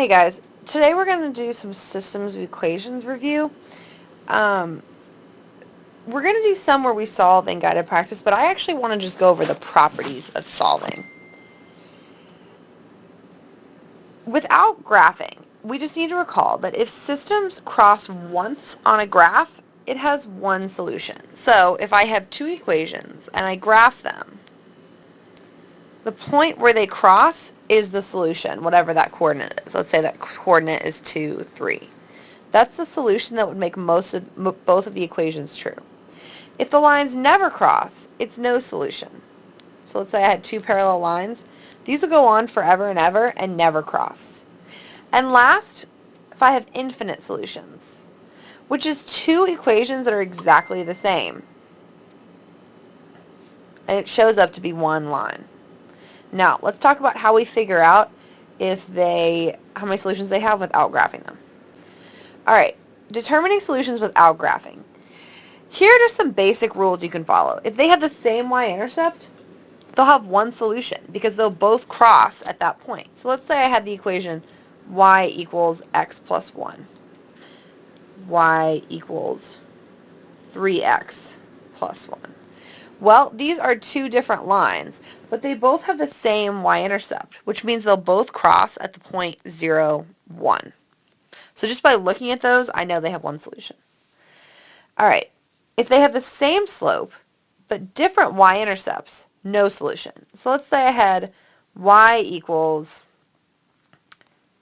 Hey guys, today we're going to do some systems of equations review. We're going to do some where we solve in guided practice, but I actually want to just go over the properties of solving. Without graphing, we just need to recall that if systems cross once on a graph, it has one solution. So if I have two equations and I graph them, the point where they cross is the solution, whatever that coordinate is. Let's say that coordinate is 2, 3. That's the solution that would make both of the equations true. If the lines never cross, it's no solution. So let's say I had two parallel lines. These will go on forever and ever and never cross. And last, if I have infinite solutions, which is two equations that are exactly the same, and it shows up to be one line. Now, let's talk about how we figure out how many solutions they have without graphing them. Alright, determining solutions without graphing. Here are just some basic rules you can follow. If they have the same y-intercept, they'll have one solution because they'll both cross at that point. So let's say I had the equation y equals x plus 1. Y equals 3x plus 1. Well, these are two different lines, but they both have the same y-intercept, which means they'll both cross at the point 0, 1. So just by looking at those, I know they have one solution. All right, if they have the same slope, but different y-intercepts, no solution. So let's say I had y equals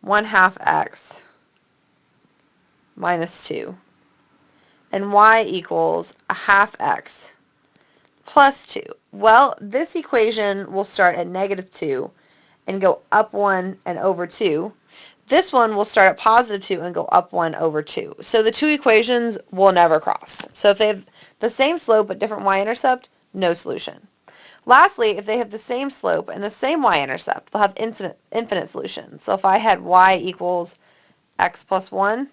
1/2 x minus 2, and y equals 1/2 x plus 2. Well, this equation will start at -2 and go up 1 and over 2. This one will start at positive 2 and go up 1 over 2. So the two equations will never cross. So if they have the same slope but different y-intercept, no solution. Lastly, if they have the same slope and the same y-intercept, they'll have infinite solutions. So if I had y equals x plus 1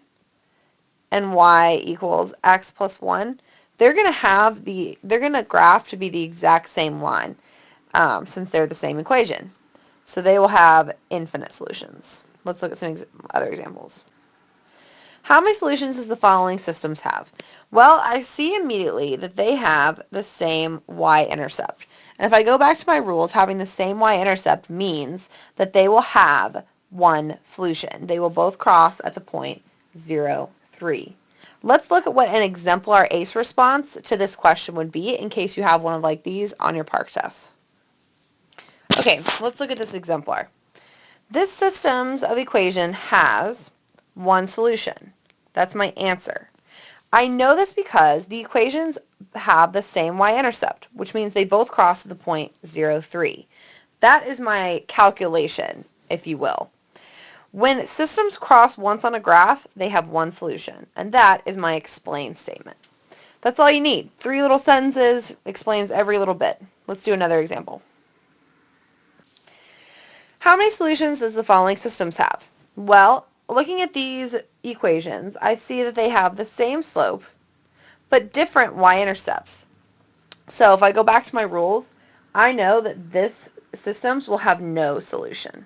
and y equals x plus 1, they're going to graph to be the exact same line since they're the same equation. So they will have infinite solutions. Let's look at some other examples. How many solutions does the following systems have? Well, I see immediately that they have the same y-intercept. And if I go back to my rules, having the same y-intercept means that they will have one solution. They will both cross at the point 0, 3. Let's look at what an exemplar ACE response to this question would be in case you have one of like these on your PARCC test. Okay, let's look at this exemplar. This systems of equation has one solution. That's my answer. I know this because the equations have the same y-intercept, which means they both cross at the point 0, 3. That is my calculation, if you will. When systems cross once on a graph, they have one solution, and that is my explain statement. That's all you need. 3 little sentences, explains every little bit. Let's do another example. How many solutions does the following systems have? Well, looking at these equations, I see that they have the same slope, but different y-intercepts. So if I go back to my rules, I know that this systems will have no solution.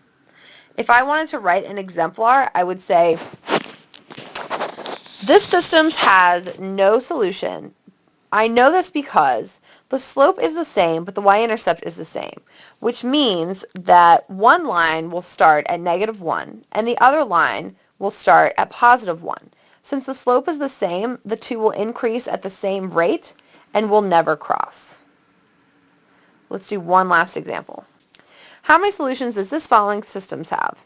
If I wanted to write an exemplar, I would say this systems has no solution. I know this because the slope is the same, but the y-intercept is the same, which means that one line will start at -1 and the other line will start at +1. Since the slope is the same, the two will increase at the same rate and will never cross. Let's do one last example. How many solutions does this following systems have?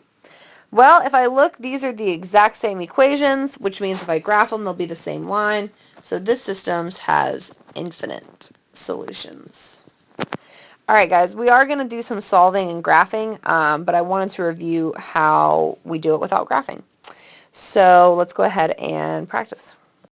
Well, if I look, these are the exact same equations, which means if I graph them, they'll be the same line. So this systems has infinite solutions. All right, guys, we are going to do some solving and graphing, but I wanted to review how we do it without graphing. So let's go ahead and practice.